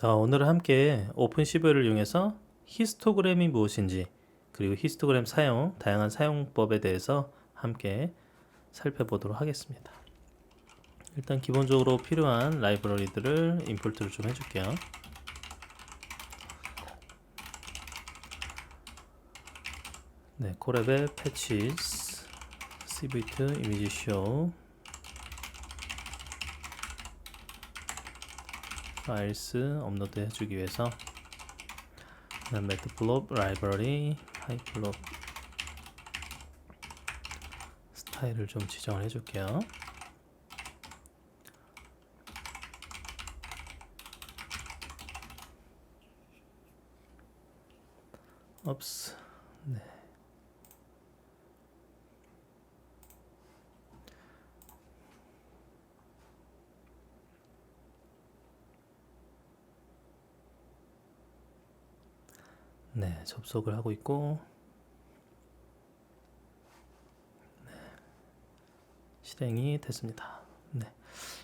자, 오늘은 함께 오픈시브를 이용해서 히스토그램이 무엇인지, 그리고 히스토그램 사용, 다양한 사용법에 대해서 함께 살펴보도록 하겠습니다. 일단 기본적으로 필요한 라이브러리들을 임포트를 좀 해줄게요. 네, 콜앱의 패치스, cv2 이미지 쇼, 파일스 업로드 해주기 위해서 매트플롭 라이브러리, 하이플롭 스타일을 좀 지정을 해줄게요. 업스. 네. 네, 접속을 하고 있고, 네, 실행이 됐습니다. 네.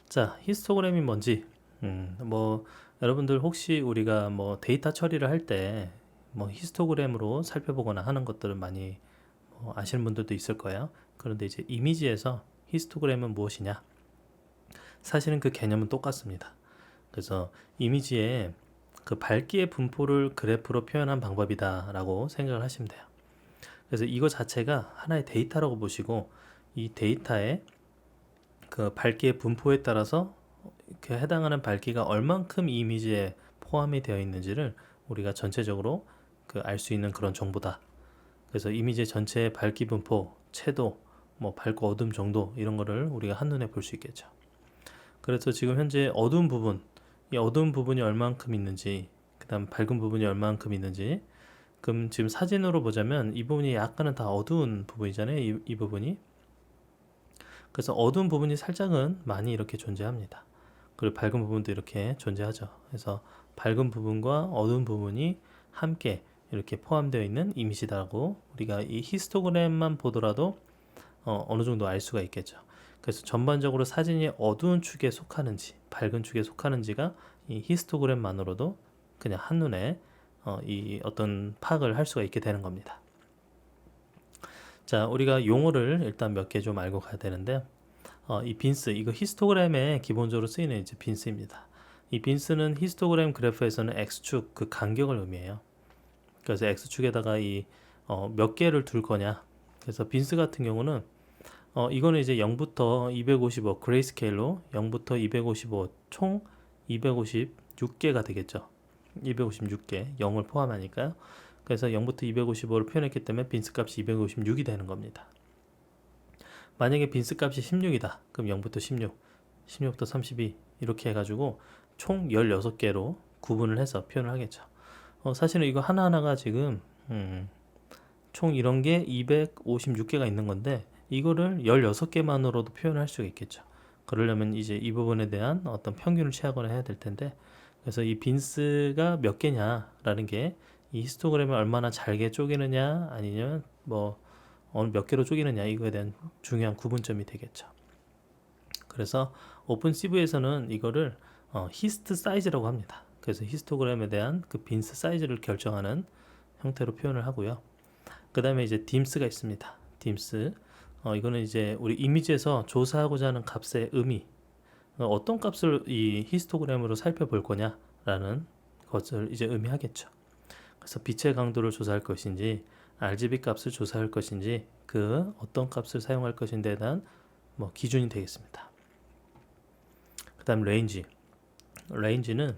자, 히스토그램이 뭔지, 여러분들 혹시 우리가 데이터 처리를 할 때 히스토그램으로 살펴보거나 하는 것들은 많이 아시는 분들도 있을 거예요. 그런데 이제 이미지에서 히스토그램은 무엇이냐? 사실은 그 개념은 똑같습니다. 그래서 이미지에 그 밝기의 분포를 그래프로 표현한 방법이다라고 생각을 하시면 돼요. 그래서 이거 자체가 하나의 데이터라고 보시고, 이 데이터의 그 밝기의 분포에 따라서 그 해당하는 밝기가 얼만큼 이 이미지에 포함이 되어 있는지를 우리가 전체적으로 그 알 수 있는 그런 정보다. 그래서 이미지 전체의 밝기 분포, 채도, 밝고 어둠 정도 이런 거를 우리가 한눈에 볼 수 있겠죠. 그래서 지금 현재 어두운 부분, 이 어두운 부분이 얼만큼 있는지, 그 다음 밝은 부분이 얼만큼 있는지, 그럼 지금 사진으로 보자면 이 부분이 약간은 다 어두운 부분이잖아요. 이 부분이. 그래서 어두운 부분이 살짝은 많이 이렇게 존재합니다. 그리고 밝은 부분도 이렇게 존재하죠. 그래서 밝은 부분과 어두운 부분이 함께 이렇게 포함되어 있는 이미지다라고 우리가 이 히스토그램만 보더라도 어느 정도 알 수가 있겠죠. 그래서 전반적으로 사진이 어두운 축에 속하는지 밝은 축에 속하는지가 이 히스토그램만으로도 그냥 한눈에 이 어떤 파악을 할 수가 있게 되는 겁니다. 자, 우리가 용어를 일단 몇 개 좀 알고 가야 되는데, 이 빈스, 이거 히스토그램에 기본적으로 쓰이는 이제 빈스입니다. 이 빈스는 히스토그램 그래프에서는 X축 그 간격을 의미해요. 그래서 X축에다가 이 몇 개를 둘 거냐. 그래서 빈스 같은 경우는 이거는 이제 0부터 255 그레이스케일로 0부터 255 총 256개가 되겠죠. 256개 0을 포함하니까요. 그래서 0부터 255를 표현했기 때문에 빈스 값이 256이 되는 겁니다. 만약에 빈스 값이 16이다. 그럼 0부터 16, 16부터 32 이렇게 해가지고 총 16개로 구분을 해서 표현을 하겠죠. 사실은 이거 하나하나가 지금 총 이런 게 256개가 있는 건데 이거를 16개만으로도 표현할 수가 있겠죠. 그러려면 이제 이 부분에 대한 어떤 평균을 취하거나 해야 될 텐데, 그래서 이 빈스가 몇 개냐라는 게 이 히스토그램을 얼마나 잘게 쪼개느냐 아니면 어느 몇 개로 쪼개느냐 이거에 대한 중요한 구분점이 되겠죠. 그래서 오픈시브에서는 이거를 히스트 사이즈라고 합니다. 그래서 히스토그램에 대한 그 빈스 사이즈를 결정하는 형태로 표현을 하고요. 그 다음에 이제 딤스가 있습니다. 딤스. 이거는 이제 우리 이미지에서 조사하고자 하는 값의 의미, 어떤 값을 이 히스토그램으로 살펴볼 거냐라는 것을 이제 의미하겠죠. 그래서 빛의 강도를 조사할 것인지, RGB 값을 조사할 것인지, 그 어떤 값을 사용할 것인지에 대한 기준이 되겠습니다. 그 다음 레인지. 레인지는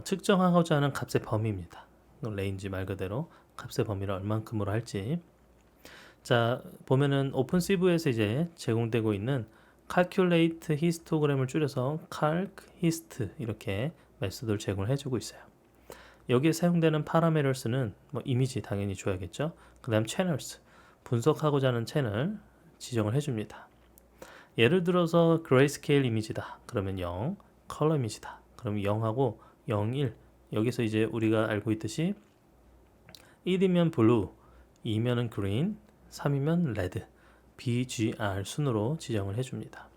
측정하고자 하는 값의 범위입니다. 레인지 말 그대로 값의 범위를 얼만큼으로 할지. 자, 보면은 오픈시브에서 이제 제공되고 있는 calculate histogram을 줄여서 calchist 이렇게 메소드를 제공을 해주고 있어요. 여기에 사용되는 parameters는 이미지 당연히 줘야겠죠. 그 다음 channels, 분석하고자 하는 채널 지정을 해줍니다. 예를 들어서 grayscale 이미지다. 그러면 0, color 이미지다. 그러면 0하고 0, 1. 여기서 이제 우리가 알고 있듯이 1이면 blue, 2면은 green, 3이면 red, BGR 순으로 지정을 해줍니다.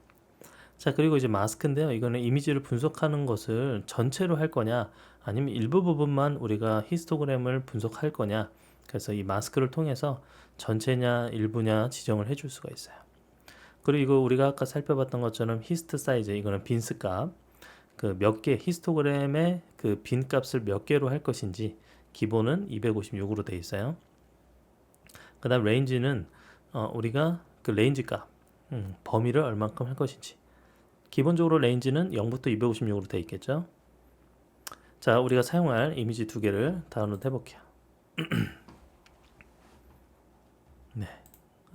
자, 그리고 이제 마스크인데요. 이거는 이미지를 분석하는 것을 전체로 할 거냐 아니면 일부 부분만 우리가 히스토그램을 분석할 거냐. 그래서 이 마스크를 통해서 전체냐 일부냐 지정을 해줄 수가 있어요. 그리고 우리가 아까 살펴봤던 것처럼 히스트 사이즈, 이거는 빈스 값, 그 몇 개, 히스토그램의 그 빈 값을 몇 개로 할 것인지 기본은 256으로 되어 있어요. 그 다음 레인지는 우리가 그 레인지 값, 범위를 얼만큼 할 것인지. 기본적으로 레인지는 0부터 256으로 되어 있겠죠. 자, 우리가 사용할 이미지 두 개를 다운로드 해볼게요. 네,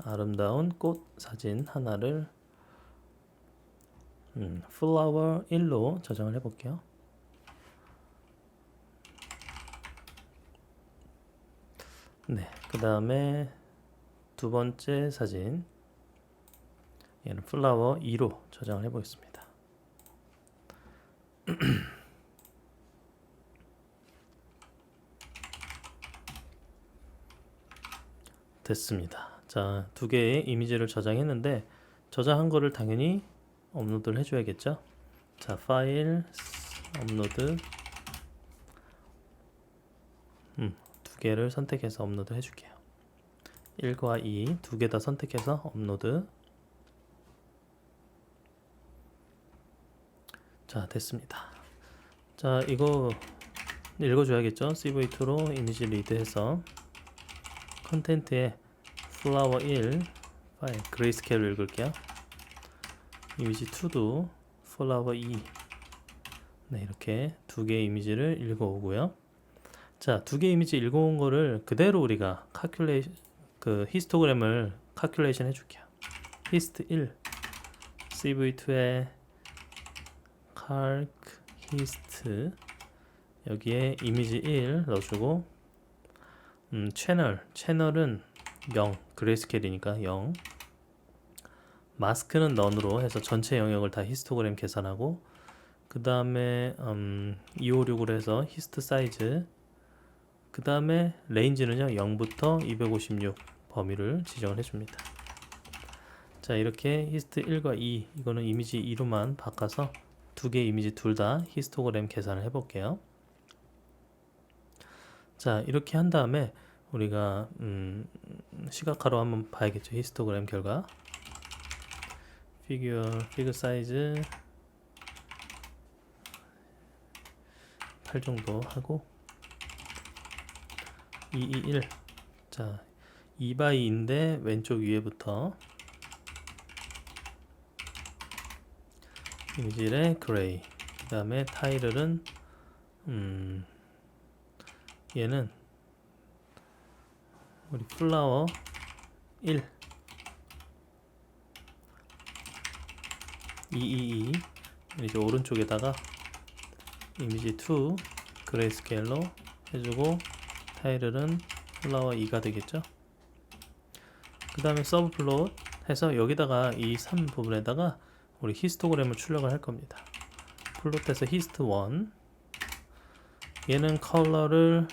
아름다운 꽃 사진 하나를 플라워 1로 저장을 해볼게요. 네, 그 다음에 두 번째 사진, 얘는 플라워 2로 저장을 해보겠습니다. 됐습니다. 자, 두 개의 이미지를 저장했는데 저장한 거를 당연히 업로드를 해줘야겠죠. 자, 파일 업로드, 두 개를 선택해서 업로드 해줄게요. 1과 2 두 개 다 선택해서 업로드. 자, 됐습니다. 자, 이거 읽어줘야겠죠. CV2로 이미지 리드해서 컨텐트에 플라워 1 파일 그레이스케일로 읽을게요. 이미지 2도 플라워 2. 네, 이렇게 두 개의 이미지를 읽어오고요. 자, 두 개의 이미지 읽어온 거를 그대로 우리가 그 히스토그램을 칼큘레이션 해줄게요. 히스트 1 CV2에 칼크 히스트, 여기에 이미지 1 넣어주고, 채널은 0, 그레이스케일이니까 0, 마스크는 넌으로 해서 전체 영역을 다 히스토그램 계산하고, 그 다음에 256으로 해서 히스트 사이즈, 그 다음에 레인지는요 0부터 256 범위를 지정을 해줍니다. 자, 이렇게 히스트 1과 2, 이거는 이미지 2로만 바꿔서 두 개의 이미지 둘 다 히스토그램 계산을 해볼게요. 자, 이렇게 한 다음에 우리가 시각화로 한번 봐야겠죠. 히스토그램 결과 피규어 사이즈 8 정도 하고 221. 자, 2x2인데 왼쪽 위에부터 이미지의 그레이, 그 다음에 타일은 얘는 우리 플라워 1 222 이제 오른쪽에다가 이미지 2 그레이스케일로 해주고, 타일은 플라워 2가 되겠죠. 그 다음에 서브 플롯 해서 여기다가 이 3 부분에다가 우리 히스토그램을 출력을 할 겁니다. 플롯해서 히스트 1, 얘는 컬러를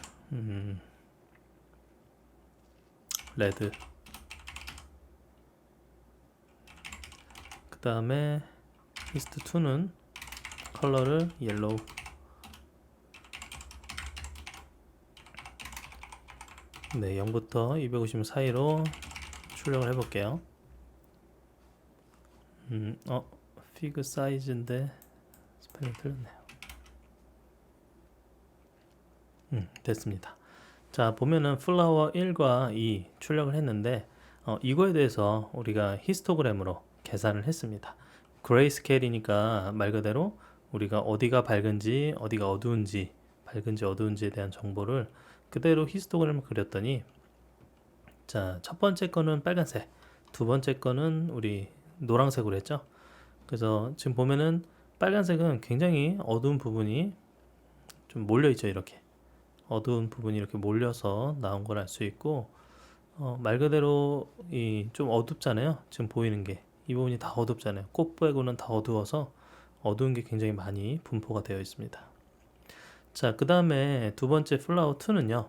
레드, 그 다음에 히스트 2는 컬러를 옐로우, 네, 0부터 256 사이로 출력을 해볼게요. 피그 사이즈인데 스펠링 틀렸네요. 됐습니다. 자, 보면은 플라워 1과 2 출력을 했는데 이거에 대해서 우리가 히스토그램으로 계산을 했습니다. 그레이스케일이니까 말 그대로 우리가 어디가 밝은지 어디가 어두운지, 밝은지 어두운지에 대한 정보를 그대로 히스토그램을 그렸더니, 자, 첫 번째 거는 빨간색, 두 번째 거는 우리 노란색으로 했죠. 그래서 지금 보면은 빨간색은 굉장히 어두운 부분이 좀 몰려 있죠. 이렇게 어두운 부분이 이렇게 몰려서 나온 걸 알 수 있고, 말 그대로 이 좀 어둡잖아요. 지금 보이는 게 이 부분이 다 어둡잖아요. 꽃 빼고는 다 어두워서 어두운 게 굉장히 많이 분포가 되어 있습니다. 자, 그 다음에 두 번째 플라워 2는요,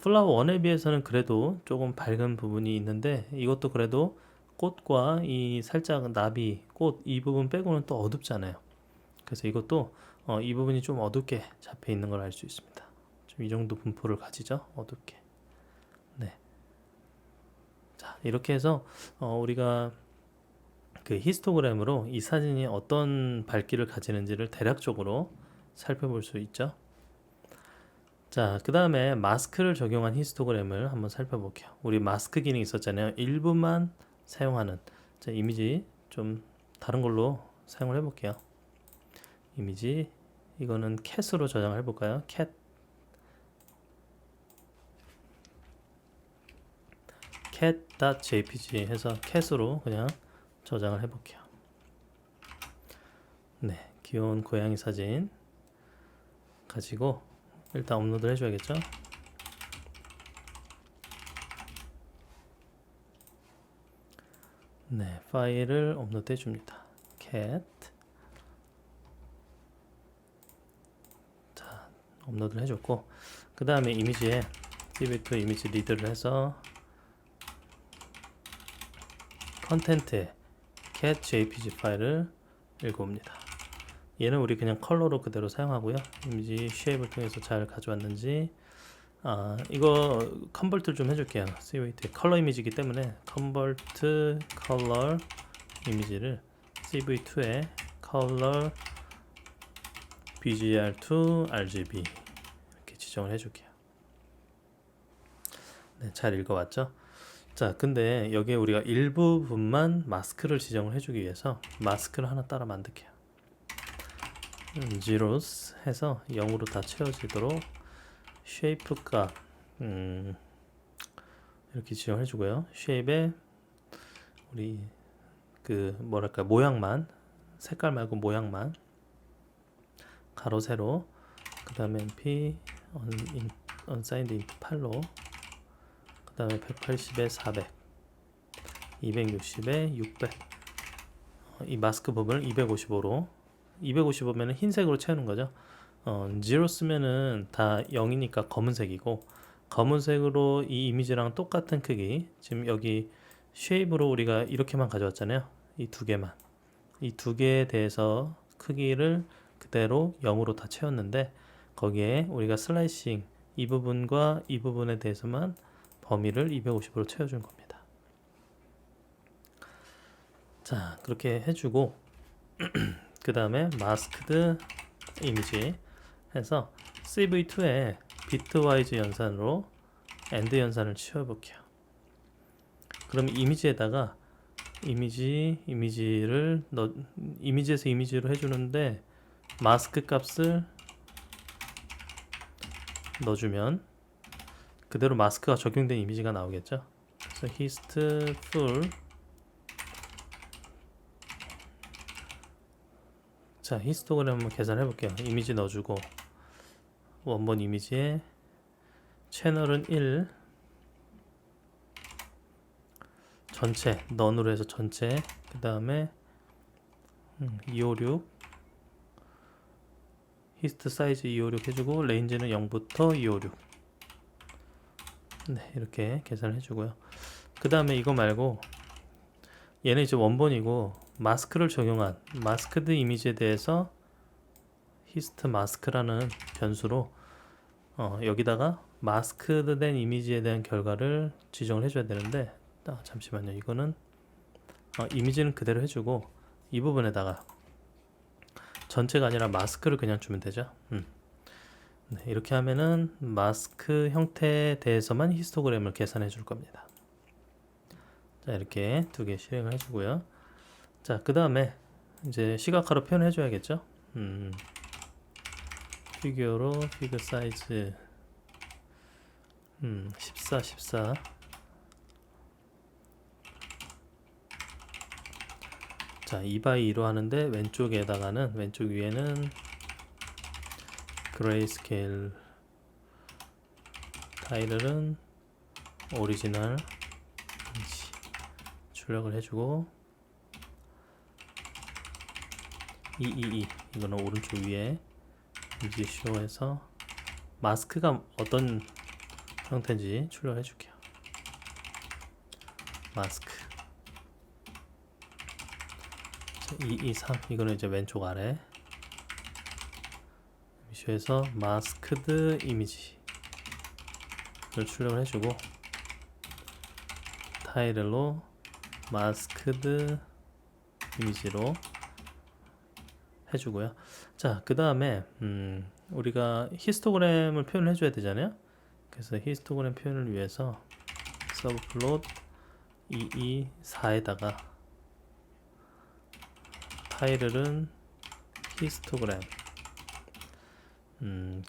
플라워 1에 비해서는 그래도 조금 밝은 부분이 있는데, 이것도 그래도 꽃과 이 살짝 나비, 꽃 이 부분 빼고는 또 어둡잖아요. 그래서 이것도 이 부분이 좀 어둡게 잡혀 있는 걸 알 수 있습니다. 좀 이 정도 분포를 가지죠. 어둡게. 네. 자, 이렇게 해서 우리가 그 히스토그램으로 이 사진이 어떤 밝기를 가지는지를 대략적으로 살펴볼 수 있죠. 자, 그 다음에 마스크를 적용한 히스토그램을 한번 살펴볼게요. 우리 마스크 기능 있었잖아요. 일부만 사용하는. 자, 이미지 좀 다른 걸로 사용을 해볼게요. 이미지 이거는 캣으로 저장을 해볼까요? cat.jpg 해서 캣으로 그냥 저장을 해볼게요. 네, 귀여운 고양이 사진 가지고 일단 업로드를 해줘야겠죠. 네, 파일을 업로드 해줍니다. cat. 자, 업로드를 해줬고, 그 다음에 이미지에 cv2 이미지 리드를 해서 컨텐트에 cat jpg 파일을 읽어옵니다. 얘는 우리 그냥 컬러로 그대로 사용하고요. 이미지 쉐입을 통해서 잘 가져왔는지 이거 컨버트를 좀 해줄게요. cv2 컬러 이미지이기 때문에 컨버트 컬러 이미지를 cv2에 컬러 bgr2 rgb 이렇게 지정을 해줄게요. 네, 잘 읽어왔죠? 자, 근데 여기에 우리가 일부분만 마스크를 지정을 해주기 위해서 마스크를 하나 따라 만들게요. zeros 해서 0으로 다 채워지도록 쉐이프 값 이렇게 지정해 주고요. 쉐입에 우리 그 뭐랄까 모양만, 색깔 말고 모양만 가로 세로, 그 다음에 np unsigned int 8로, 그 다음에 180에 400, 260에 600. 이 마스크 부분을 255로 255면은 흰색으로 채우는 거죠. 0 쓰면은 다 0이니까 검은색이고, 검은색으로 이 이미지랑 똑같은 크기, 지금 여기 쉐입으로 우리가 이렇게만 가져왔잖아요. 이 두 개만, 이 두 개에 대해서 크기를 그대로 0으로 다 채웠는데, 거기에 우리가 슬라이싱 이 부분과 이 부분에 대해서만 범위를 250으로 채워준 겁니다. 자, 그렇게 해주고 그 다음에 마스크드 이미지 해서 cv2에 비트와이즈 연산으로 엔드 연산을 치워볼게요. 그럼 이미지에다가 이미지를 이미지에서 이미지로 해주는데 마스크 값을 넣어주면 그대로 마스크가 적용된 이미지가 나오겠죠. 그래서 hist full. 자, 히스토그램 한번 계산해 볼게요. 이미지 넣어주고 원본 이미지에 채널은 1, 전체 넌으로 해서 전체, 그 다음에 256 히스트 사이즈 256 해주고 레인지는 0부터 256. 네, 이렇게 계산을 해주고요. 그 다음에 이거 말고 얘는 이제 원본이고 마스크를 적용한 마스크드 이미지에 대해서 히스트 마스크라는 변수로 여기다가 마스크드 된 이미지에 대한 결과를 지정을 해줘야 되는데, 잠시만요. 이거는 이미지는 그대로 해주고 이 부분에다가 전체가 아니라 마스크를 그냥 주면 되죠. 네, 이렇게 하면은 마스크 형태에 대해서만 히스토그램을 계산해 줄 겁니다. 자, 이렇게 두 개 실행을 해주고요. 자, 그 다음에 이제 시각화로 표현해 줘야겠죠. 피규어로 피규어 사이즈 14. 자, 2x2로 하는데 왼쪽에다가는, 왼쪽 위에는 그레이스케일 타일은 오리지널 출력을 해주고 222 이거는 오른쪽 위에 이미지 쇼에서 마스크가 어떤 형태인지 출력해 줄게요. 마스크 223 이거는 이제 왼쪽 아래, 쇼에서 마스크드 이미지를 출력을 해주고 타일로 마스크드 이미지로 해주고요. 자, 그 다음에 우리가 히스토그램을 표현을 해줘야 되잖아요. 그래서 히스토그램 표현을 위해서 서브플롯 224에다가 타일은 히스토그램,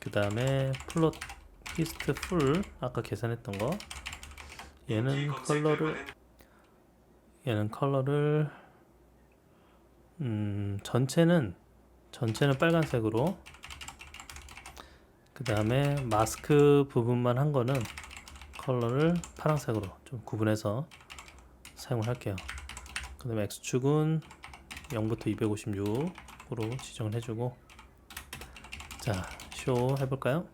그 다음에 플롯 히스트 풀 아까 계산했던 거, 얘는 컬러를 전체는 빨간색으로, 그 다음에 마스크 부분만 한 거는 컬러를 파란색으로 좀 구분해서 사용을 할게요. 그 다음에 X축은 0부터 256으로 지정을 해주고, 자, 쇼 해볼까요?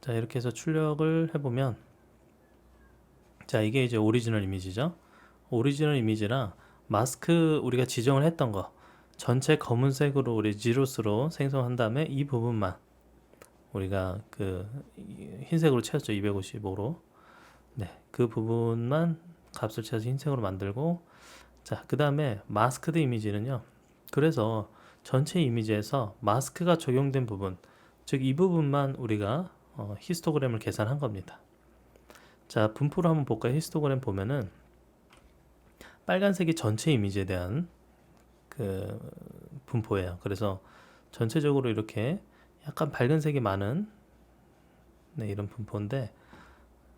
자, 이렇게 해서 출력을 해보면, 자, 이게 이제 오리지널 이미지죠. 오리지널 이미지랑 마스크 우리가 지정을 했던 거 전체 검은색으로 우리 지로스로 생성한 다음에 이 부분만 우리가 그 흰색으로 채웠죠. 255로. 네, 그 부분만 값을 채워서 흰색으로 만들고, 자, 그 다음에 마스크드 이미지는요. 그래서 전체 이미지에서 마스크가 적용된 부분, 즉 이 부분만 우리가 히스토그램을 계산한 겁니다. 자, 분포를 한번 볼까요? 히스토그램 보면은 빨간색이 전체 이미지에 대한 그 분포예요. 그래서 전체적으로 이렇게 약간 밝은 색이 많은, 네, 이런 분포인데,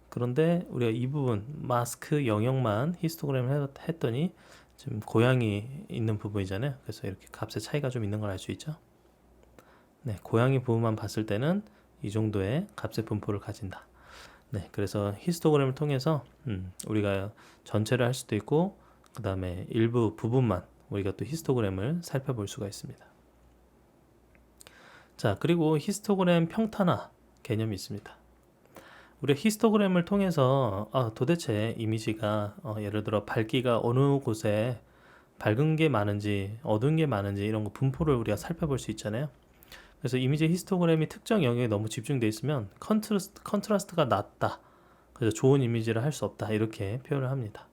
그런데 우리가 이 부분 마스크 영역만 히스토그램을 했더니 지금 고양이 있는 부분이잖아요. 그래서 이렇게 값의 차이가 좀 있는 걸 알 수 있죠. 네, 고양이 부분만 봤을 때는 이 정도의 값의 분포를 가진다. 네, 그래서 히스토그램을 통해서 우리가 전체를 할 수도 있고, 그 다음에 일부 부분만 우리가 또 히스토그램을 살펴볼 수가 있습니다. 자, 그리고 히스토그램 평탄화 개념이 있습니다. 우리가 히스토그램을 통해서 도대체 이미지가 예를 들어 밝기가 어느 곳에 밝은 게 많은지 어두운 게 많은지 이런 거 분포를 우리가 살펴볼 수 있잖아요. 그래서 이미지 히스토그램이 특정 영역에 너무 집중되어 있으면 컨트라스트가 낮다, 그래서 좋은 이미지를 할 수 없다, 이렇게 표현을 합니다.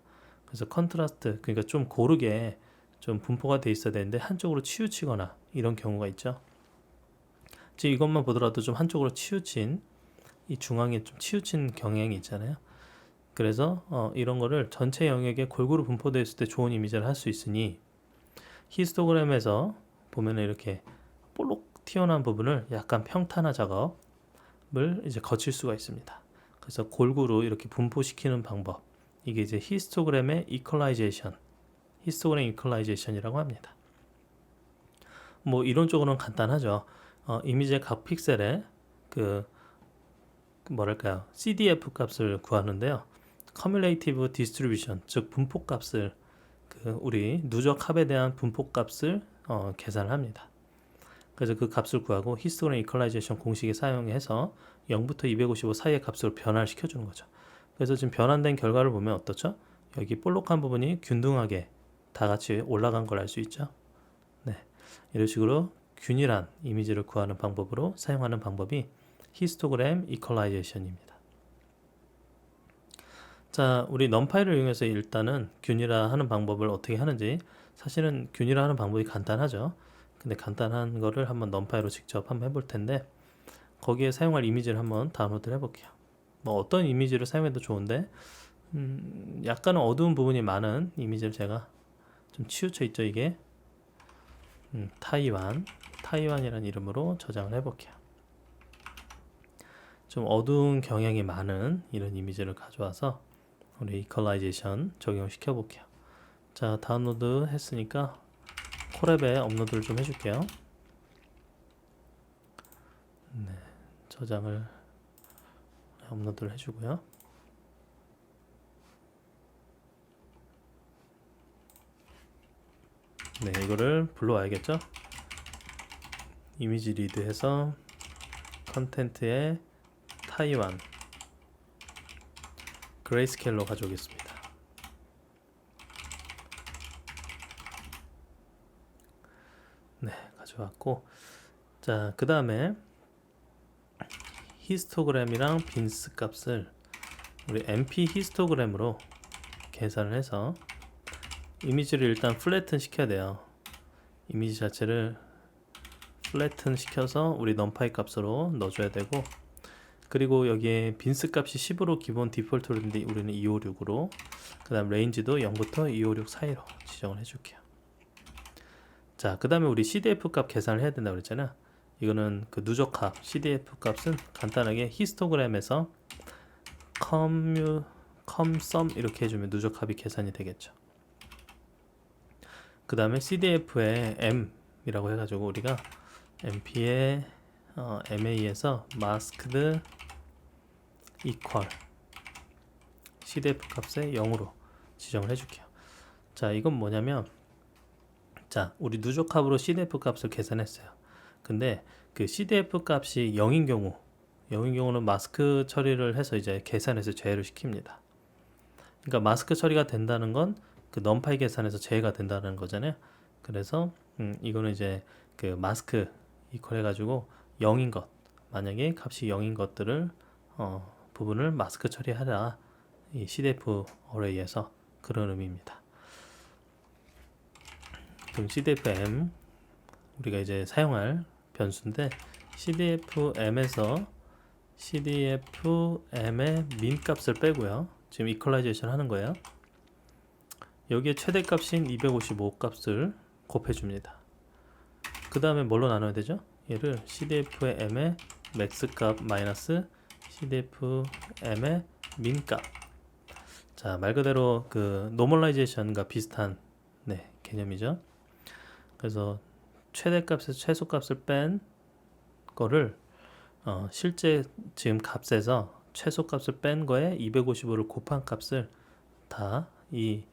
그래서 컨트라스트, 그러니까 좀 고르게 좀 분포가 돼 있어야 되는데 한쪽으로 치우치거나 이런 경우가 있죠. 즉 이것만 보더라도 좀 한쪽으로 치우친, 이 중앙에 좀 치우친 경향이 있잖아요. 그래서 이런 거를 전체 영역에 골고루 분포되어 있을 때 좋은 이미지를 할 수 있으니, 히스토그램에서 보면 이렇게 볼록 튀어나온 부분을 약간 평탄화 작업을 이제 거칠 수가 있습니다. 그래서 골고루 이렇게 분포시키는 방법, 이게 이제 히스토그램의 이퀄라이제이션, 히스토그램 이퀄라이제이션이라고 합니다. 뭐 이론적으로는 간단하죠. 이미지의 각 픽셀에 그 뭐랄까요, CDF 값을 구하는데요. Cumulative Distribution, 즉 분포 값을, 그 우리 누적 합에 대한 분포 값을 계산을 합니다. 그래서 그 값을 구하고 히스토그램 이퀄라이제이션 공식에 사용해서 0부터 255 사이의 값으로 변화를 시켜주는 거죠. 그래서 지금 변환된 결과를 보면 어떻죠? 여기 볼록한 부분이 균등하게 다 같이 올라간 걸 알 수 있죠. 네, 이런 식으로 균일한 이미지를 구하는 방법으로 사용하는 방법이 히스토그램 이퀄라이제이션입니다. 자, 우리 넘파이를 이용해서 일단은 균일화하는 방법을 어떻게 하는지, 사실은 균일화하는 방법이 간단하죠. 근데 간단한 거를 한번 넘파이로 직접 한번 해볼 텐데, 거기에 사용할 이미지를 한번 다운로드를 해볼게요. 뭐 어떤 이미지를 사용해도 좋은데 약간 어두운 부분이 많은 이미지를 제가 좀 치우쳐 있죠. 이게 타이완이라는 이름으로 저장을 해볼게요. 좀 어두운 경향이 많은 이런 이미지를 가져와서 우리 이퀄라이제이션 적용시켜 볼게요. 자, 다운로드 했으니까 콜앱에 업로드를 좀 해줄게요. 네, 저장을 업로드를 해주고요. 네, 이거를 불러와야겠죠. 이미지 리드해서 컨텐트에 타이완 그레이스케일로 가져오겠습니다. 네, 가져왔고, 자, 그 다음에 히스토그램이랑 빈스 값을 우리 np 히스토그램으로 계산을 해서 이미지를 일단 플래튼 시켜야 돼요. 이미지 자체를 플래튼 시켜서 우리 numPy 값으로 넣어줘야 되고, 그리고 여기에 빈스 값이 10으로 기본 디폴트인데 우리는 256으로, 그 다음 레인지도 0부터 256 사이로 지정을 해줄게요. 자, 그 다음에 우리 CDF 값 계산을 해야 된다고 그랬잖아. 이거는 그 누적합 CDF 값은 간단하게 히스토그램에서 comSum 이렇게 해주면 누적합이 계산이 되겠죠. 그 다음에 CDF에 M이라고 해가지고 우리가 np의 ma에서 masked equal CDF 값에 0으로 지정을 해줄게요. 자, 이건 뭐냐면, 자, 우리 누적합으로 CDF 값을 계산했어요. 근데 그 CDF 값이 0인 경우는 마스크 처리를 해서 이제 계산해서 제외를 시킵니다. 그러니까 마스크 처리가 된다는 건 그 numPy 계산에서 제외가 된다는 거잖아요. 그래서 이거는 이제 그 마스크 이퀄 해가지고 0인 것, 만약에 값이 0인 것들을 부분을 마스크 처리하라, 이 CDF 어레이에서 그런 의미입니다. 그럼 CDFM 우리가 이제 사용할 변수인데, CDFM에서 CDFM의 min 값을 빼고요. 지금 이퀄라이제이션 하는 거예요. 여기에 최대값인 255 값을 곱해줍니다. 그 다음에 뭘로 나눠야 되죠? 얘를 CDF의 M의 맥스 값 마이너스 CDFM의 min 값. 자, 말 그대로 그 노멀라이제이션과 비슷한 개념이죠. 그래서 최대값에서 최소값을 뺀 거를 실제 지금 값에서 최소값을 뺀 거에 255를 곱한 값을 다 이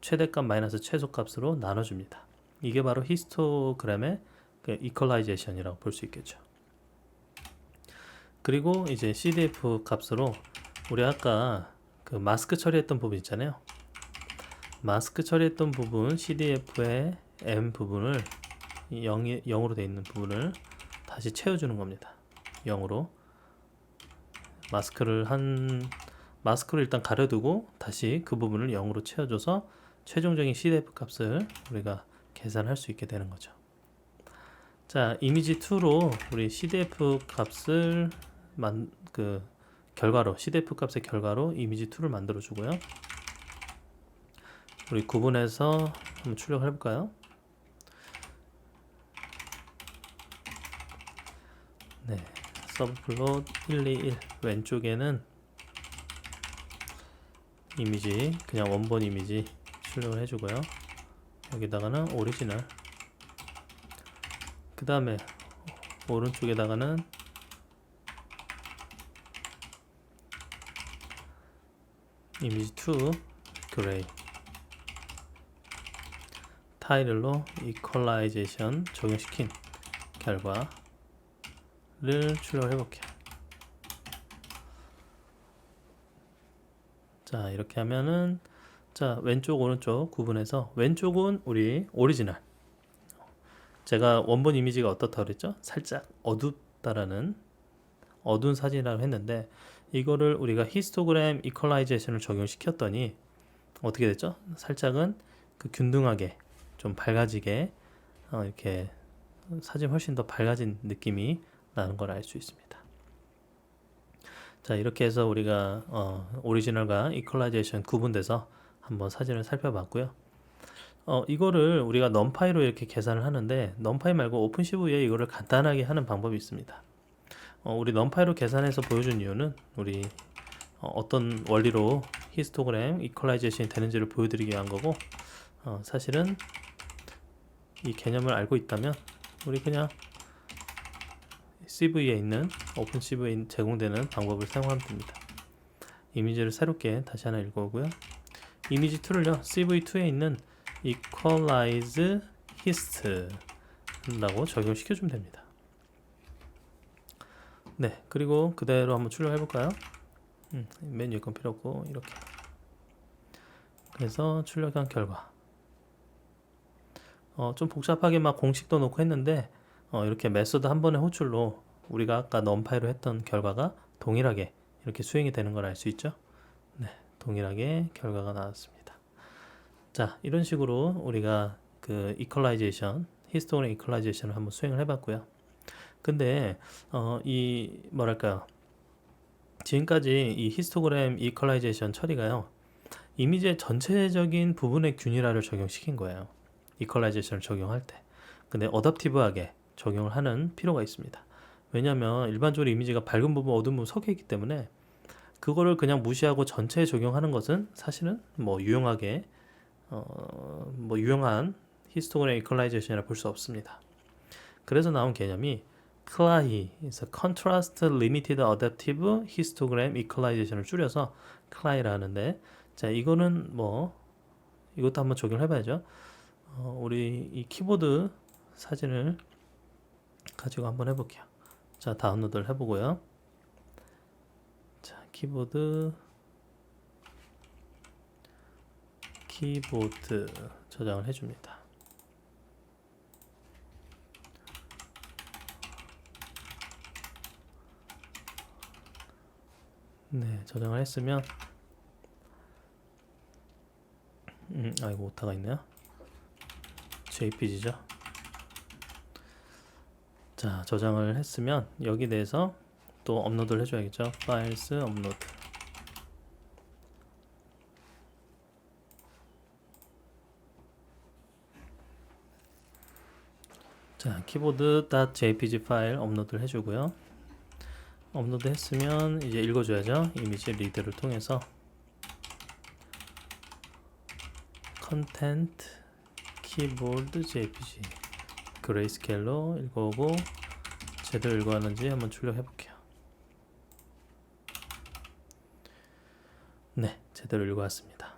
최대값 마이너스 최소값으로 나눠줍니다. 이게 바로 히스토그램의 그 이퀄라이제이션이라고 볼 수 있겠죠. 그리고 이제 CDF 값으로 우리 아까 그 마스크 처리했던 부분 있잖아요. 마스크 처리했던 부분 CDF의 M 부분을 0으로 되어 있는 부분을 다시 채워주는 겁니다. 0으로 마스크를 일단 가려두고 다시 그 부분을 0으로 채워줘서 최종적인 CDF 값을 우리가 계산할 수 있게 되는 거죠. 자, 이미지 2로 우리 CDF 값을 CDF 값의 결과로 이미지 2를 만들어 주고요. 우리 구분해서 한번 출력을 해볼까요? 네, 서브플롯 121 왼쪽에는 이미지, 그냥 원본 이미지 출력을 해주고요. 여기다가는 오리지널, 그 다음에 오른쪽에다가는 이미지 2 그레이 타일로 이퀄라이제이션 적용시킨 결과를 출력을 해볼게요. 자, 이렇게 하면은, 자, 왼쪽 오른쪽 구분해서 왼쪽은 우리 오리지널, 제가 원본 이미지가 어떻다고 그랬죠? 살짝 어둡다라는 어두운 사진이라고 했는데, 이거를 우리가 히스토그램 이퀄라이제이션을 적용시켰더니 어떻게 됐죠? 살짝은 그 균등하게 좀 밝아지게 이렇게 사진 훨씬 더 밝아진 느낌이 나는 걸 알 수 있습니다. 자, 이렇게 해서 우리가 오리지널과 이퀄라이제이션 구분돼서 한번 사진을 살펴봤고요. 이거를 우리가 numPy로 이렇게 계산을 하는데, numPy 말고 오픈시브에 이거를 간단하게 하는 방법이 있습니다. 우리 numPy로 계산해서 보여준 이유는 우리 어떤 원리로 히스토그램 이퀄라이제이션이 되는지를 보여드리기 위한 거고, 사실은 이 개념을 알고 있다면 우리 그냥 CV에 있는 오픈CV에 제공되는 방법을 사용하면 됩니다. 이미지를 새롭게 다시 하나 읽어오고요. 이미지 2를요, CV2에 있는 equalize hist 라고 적용시켜주면 됩니다. 네, 그리고 그대로 한번 출력해 볼까요? 맨 위에 건 필요 없고 이렇게. 그래서 출력한 결과 좀 복잡하게 막 공식도 넣고 했는데, 이렇게 메소드 한 번의 호출로 우리가 아까 numPy로 했던 결과가 동일하게 이렇게 수행이 되는 걸 알 수 있죠. 네, 동일하게 결과가 나왔습니다. 자, 이런 식으로 우리가 그 이퀄라이제이션, 히스토그램 이퀄라이제이션을 한번 수행을 해봤고요. 근데 이 뭐랄까요? 지금까지 이 히스토그램 이퀄라이제이션 처리가요, 이미지의 전체적인 부분의 균일화를 적용시킨 거예요. 이퀄라이제이션을 적용할 때. 근데 어댑티브하게 적용을 하는 필요가 있습니다. 왜냐하면 일반적으로 이미지가 밝은 부분, 어두운 부분 섞여 있기 때문에 그거를 그냥 무시하고 전체에 적용하는 것은 사실은 뭐 유용하게 뭐 유용한 히스토그램 이퀄라이제이션이라 볼 수 없습니다. 그래서 나온 개념이 CLAHI, Contrast Limited Adaptive Histogram Equalization을 줄여서 CLAHI라 하는데, 자, 이거는 뭐 이것도 한번 적용을 해봐야죠. 우리 이 키보드 사진을 가지고 한번 해볼게요. 자, 다운로드를 해보고요. 자, 키보드 저장을 해줍니다. 네, 저장을 했으면 아이고, 오타가 있네요. JPG죠. 자, 저장을 했으면 여기 대해서 또 업로드를 해줘야겠죠. 파일스 업로드. 자, 키보드.jpg 파일 업로드를 해주고요. 업로드 했으면 이제 읽어줘야죠. 이미지 리드를 통해서 컨텐트 키보드 jpg 그레이스케일로 읽어오고 제대로 읽어왔는지 한번 출력해 볼게요. 네, 제대로 읽어왔습니다.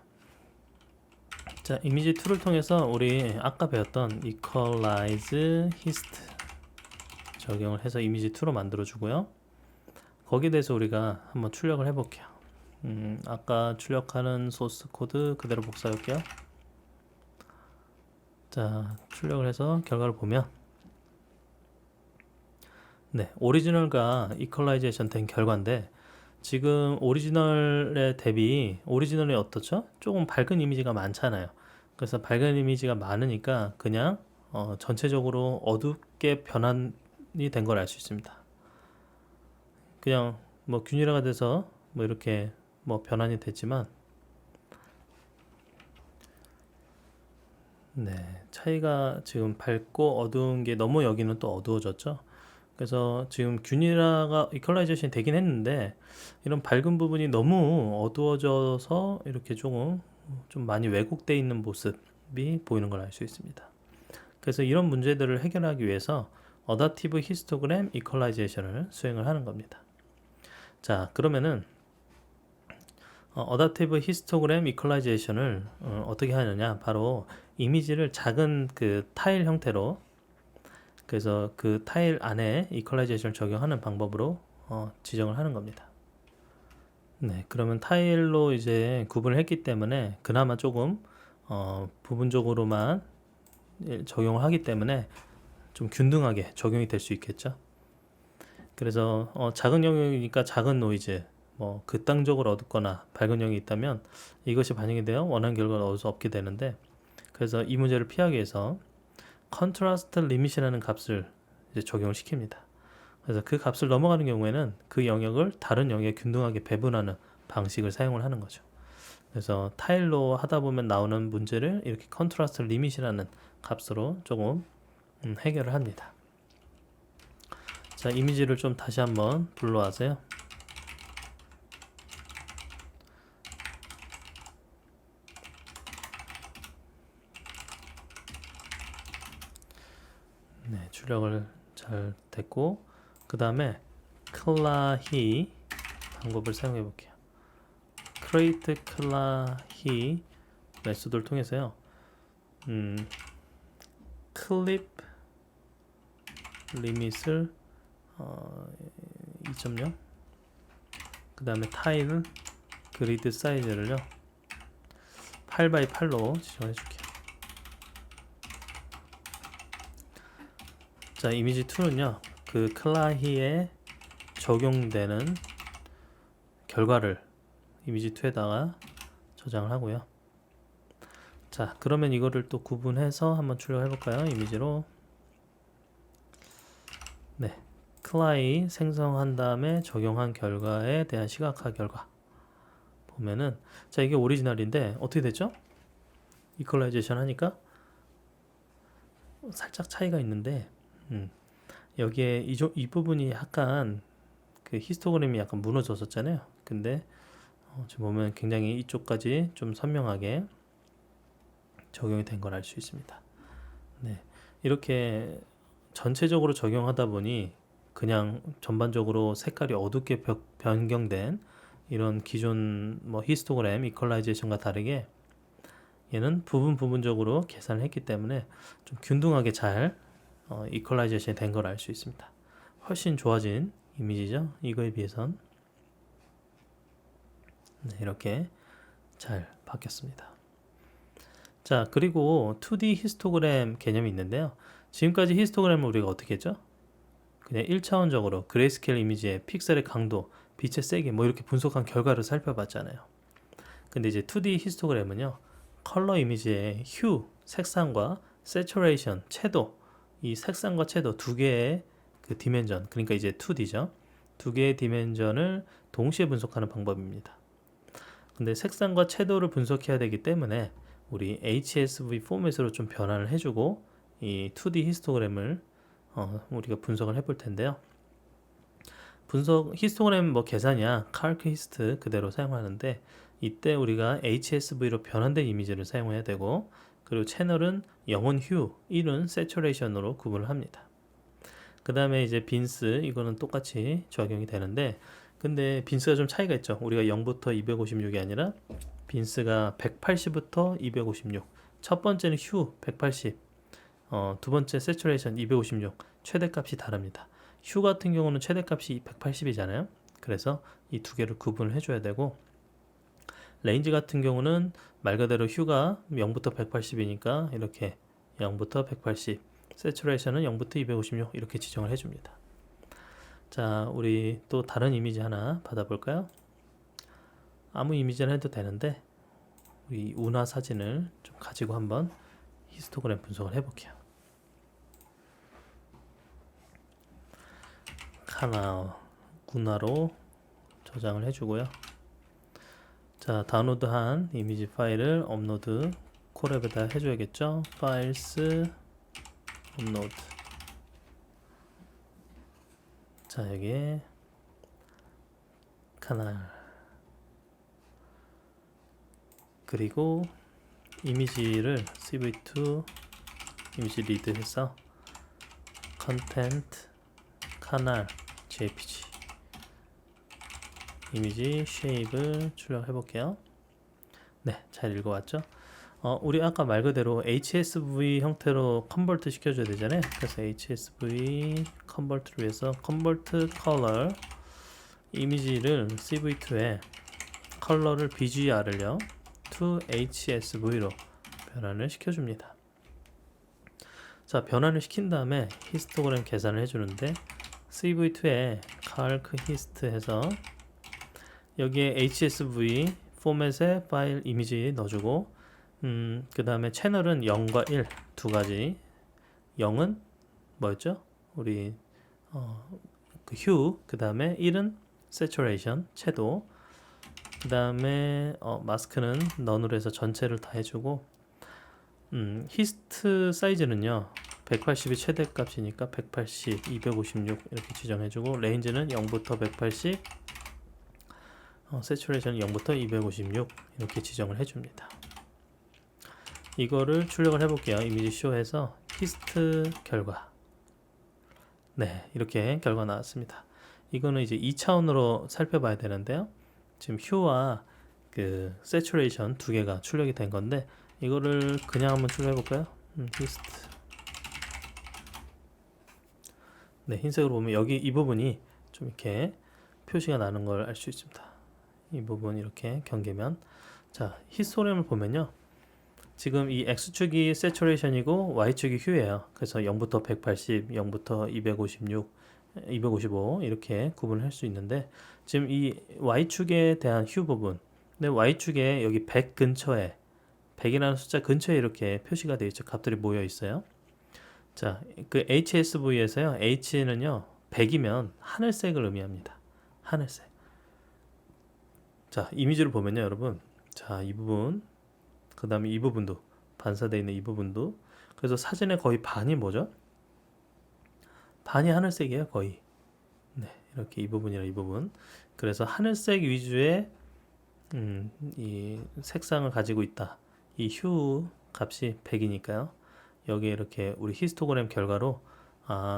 자, 이미지 툴을 통해서 우리 아까 배웠던 equalize hist 적용을 해서 이미지 툴로 만들어 주고요. 거기에 대해서 우리가 한번 출력을 해 볼게요. 아까 출력하는 소스 코드 그대로 복사해 볼게요. 자, 출력을 해서 결과를 보면, 네, 오리지널과 이퀄라이제이션 된 결과인데, 지금 오리지널에 대비 오리지널이 어떻죠? 조금 밝은 이미지가 많잖아요. 그래서 밝은 이미지가 많으니까 그냥 전체적으로 어둡게 변환이 된 걸 알 수 있습니다. 그냥 뭐 균일화가 돼서 뭐 이렇게 뭐 변환이 됐지만, 네, 차이가 지금 밝고 어두운 게 너무 여기는 또 어두워졌죠. 그래서 지금 균일화가 이퀄라이제이션이 되긴 했는데 이런 밝은 부분이 너무 어두워져서 이렇게 조금 좀 많이 왜곡되어 있는 모습이 보이는 걸 알 수 있습니다. 그래서 이런 문제들을 해결하기 위해서 어댑티브 히스토그램 이퀄라이제이션을 수행을 하는 겁니다. 자, 그러면은 어댑티브 히스토그램 이퀄라이제이션을 어떻게 하느냐, 바로 이미지를 작은 그 타일 형태로, 그래서 그 타일 안에 이퀄라이제이션을 적용하는 방법으로 지정을 하는 겁니다. 네, 그러면 타일로 이제 구분을 했기 때문에 그나마 조금 부분적으로만 적용을 하기 때문에 좀 균등하게 적용이 될 수 있겠죠. 그래서 작은 영역이니까 작은 노이즈, 뭐 극단적으로 어둡거나 밝은 영역이 있다면 이것이 반영이 되어 원하는 결과를 얻을 수 없게 되는데, 그래서 이 문제를 피하기 위해서 컨트라스트 리밋이라는 값을 이제 적용을 시킵니다. 그래서 그 값을 넘어가는 경우에는 그 영역을 다른 영역에 균등하게 배분하는 방식을 사용을 하는 거죠. 그래서 타일로 하다 보면 나오는 문제를 이렇게 컨트라스트 리밋이라는 값으로 조금 해결을 합니다. 자, 이미지를 좀 다시 한번 불러와서요. 네, 출력을 잘 됐고, 그 다음에 CLAHI 방법을 사용해 볼게요. create CLAHI 메소드를 통해서요, 클립 리밋을 2.0, 그 다음에 타일 그리드 사이즈를요 8x8로 지정해 줄게요. 자, 이미지 2는요, 그 클라히에 적용되는 결과를 이미지 2에다가 저장을 하고요. 자, 그러면 이거를 또 구분해서 한번 출력해 볼까요? 이미지로. 네, 클라이 생성한 다음에 적용한 결과에 대한 시각화 결과 보면은, 자, 이게 오리지널인데 어떻게 됐죠? 이퀄라이제이션 하니까 살짝 차이가 있는데, 여기에 이 부분이 약간 그 히스토그램이 약간 무너졌었잖아요. 근데 지금 보면 굉장히 이쪽까지 좀 선명하게 적용이 된 걸 알 수 있습니다. 네, 이렇게 전체적으로 적용하다 보니 그냥 전반적으로 색깔이 어둡게 변경된 이런 기존 뭐 히스토그램 이퀄라이제이션과 다르게 얘는 부분적으로 계산을 했기 때문에 좀 균등하게 잘 이퀄라이제이션이 된 걸 알 수 있습니다. 훨씬 좋아진 이미지죠. 이거에 비해선. 네, 이렇게 잘 바뀌었습니다. 자, 그리고 2D 히스토그램 개념이 있는데요. 지금까지 히스토그램을 우리가 어떻게 했죠? 그냥 1차원적으로 그레이스케일 이미지의 픽셀의 강도, 빛의 세기 뭐 이렇게 분석한 결과를 살펴봤잖아요. 근데 이제 2D 히스토그램은요, 컬러 이미지의 휴, 색상과 세츄레이션, 채도, 이 색상과 채도 두 개의 그 디멘전, 그러니까 이제 2D죠. 두 개의 디멘전을 동시에 분석하는 방법입니다. 근데 색상과 채도를 분석해야 되기 때문에 우리 HSV 포맷으로 좀 변환을 해주고 이 2D 히스토그램을 우리가 분석을 해볼 텐데요. 분석 히스토그램 뭐 계산이야 칼크 히스트 그대로 사용하는데, 이때 우리가 HSV로 변환된 이미지를 사용해야 되고, 그리고 채널은 0은 휴, 1은 세츄레이션으로 구분을 합니다. 그 다음에 이제 빈스, 이거는 똑같이 적용이 되는데, 근데 빈스가 좀 차이가 있죠. 우리가 0부터 256이 아니라 빈스가 180부터 256. 첫 번째는 휴 180, 두 번째 세츄레이션 256. 최대값이 다릅니다. 휴 같은 경우는 최대값이 180이잖아요. 그래서 이 두 개를 구분을 해줘야 되고, 레인지 같은 경우는 말 그대로 휴가 0부터 180이니까 이렇게 0부터 180, 세츄레이션은 0부터 256 이렇게 지정을 해줍니다. 자, 우리 또 다른 이미지 하나 받아볼까요? 아무 이미지나 해도 되는데 우리 운하 사진을 좀 가지고 한번 히스토그램 분석을 해볼게요. 카나우 운하로 저장을 해주고요. 자, 다운로드한 이미지 파일을 업로드 콜앱에다 해줘야겠죠. 파일스 업로드. 자, 여기에 카날, 그리고 이미지를 cv2 이미지 리드 해서 컨텐트 카날 jpg 이미지 쉐입을 출력해 볼게요. 네, 잘 읽어왔죠? 우리 아까 말 그대로 HSV 형태로 컨버트 시켜줘야 되잖아요. 그래서 HSV 컨버트를 위해서 컨버트 컬러 이미지를 CV2에 컬러를 BGR을요 to HSV로 변환을 시켜줍니다. 자, 변환을 시킨 다음에 히스토그램 계산을 해주는데, CV2에 calc hist 해서 여기에 HSV 포맷에 파일 이미지 넣어주고, 그 다음에 채널은 0과 1 두 가지. 0은 뭐였죠? 우리 그 휴, 그 다음에 1은 saturation 채도, 그 다음에 마스크는 none으로 해서 전체를 다 해주고, 히스트 사이즈는요 180이 최대값이니까 180, 256 이렇게 지정해주고, 레인지는 0부터 180, 세츄레이션은 0부터 256 이렇게 지정을 해줍니다. 이거를 출력을 해볼게요. 이미지 쇼에서 히스트 결과. 네, 이렇게 결과 나왔습니다. 이거는 이제 2차원으로 살펴봐야 되는데요. 지금 휴와 그 세츄레이션 두 개가 출력이 된 건데, 이거를 그냥 한번 출력해 볼까요? 히스트. 네, 흰색으로 보면 여기 이 부분이 좀 이렇게 표시가 나는 걸 알 수 있습니다. 이 부분 이렇게 경계면. 자, 히스토그램을 보면요, 지금 이 X축이 saturation이고 Y축이 hu예요. 그래서 0부터 180, 0부터 256, 255 이렇게 구분을 할 수 있는데 지금 이 Y축에 대한 hue 부분 근데 Y축에 여기 100 근처에 100이라는 숫자 근처에 이렇게 표시가 되어 있죠. 값들이 모여 있어요. 자, 그 HSV에서요. H는요. 100이면 하늘색을 의미합니다. 하늘색. 자, 이미지를 보면요, 여러분. 자, 이 부분. 그다음에 이 부분도 반사되어 있는 이 부분도. 그래서 사진의 거의 반이 뭐죠? 반이 하늘색이에요, 거의. 네, 이렇게 이 부분이랑 이 부분. 그래서 하늘색 위주의 이 색상을 가지고 있다. 이 휴 값이 100이니까요. 여기에 이렇게 우리 히스토그램 결과로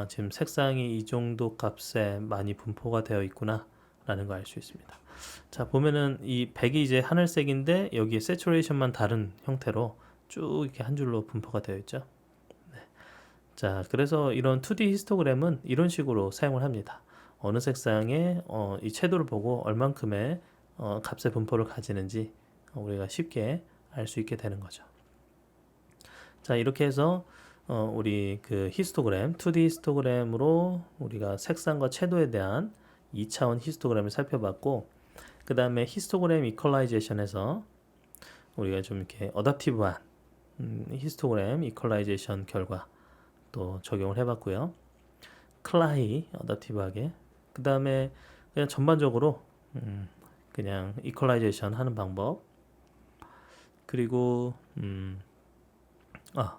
지금 색상이 이 정도 값에 많이 분포가 되어 있구나 라는 걸 알 수 있습니다. 자, 보면은 이 100이 이제 하늘색인데 여기에 세츄레이션만 다른 형태로 쭉 이렇게 한 줄로 분포가 되어 있죠. 네. 자, 그래서 이런 2D 히스토그램은 이런 식으로 사용을 합니다. 어느 색상의 이 채도를 보고 얼만큼의 값의 분포를 가지는지 우리가 쉽게 알 수 있게 되는 거죠. 자, 이렇게 해서 우리 그 히스토그램, 2D 히스토그램으로 우리가 색상과 채도에 대한 2차원 히스토그램을 살펴봤고, 그 다음에 히스토그램 이퀄라이제이션에서 우리가 좀 이렇게 어댑티브한 히스토그램 이퀄라이제이션 결과 또 적용을 해봤고요. 클라이 어댑티브하게. 그 다음에 그냥 전반적으로 그냥 이퀄라이제이션 하는 방법. 그리고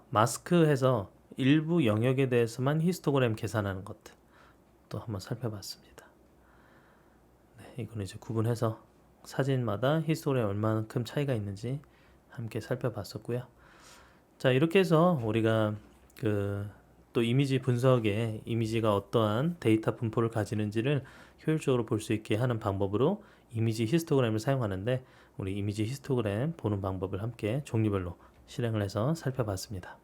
마스크해서 일부 영역에 대해서만 히스토그램 계산하는 것들 또 한번 살펴봤습니다. 네, 이거는 이제 구분해서 사진마다 히스토그램 얼마만큼 차이가 있는지 함께 살펴봤었고요. 자, 이렇게 해서 우리가 또 이미지 분석에 이미지가 어떠한 데이터 분포를 가지는지를 효율적으로 볼 수 있게 하는 방법으로 이미지 히스토그램을 사용하는데 우리 이미지 히스토그램 보는 방법을 함께 종류별로 실행을 해서 살펴봤습니다.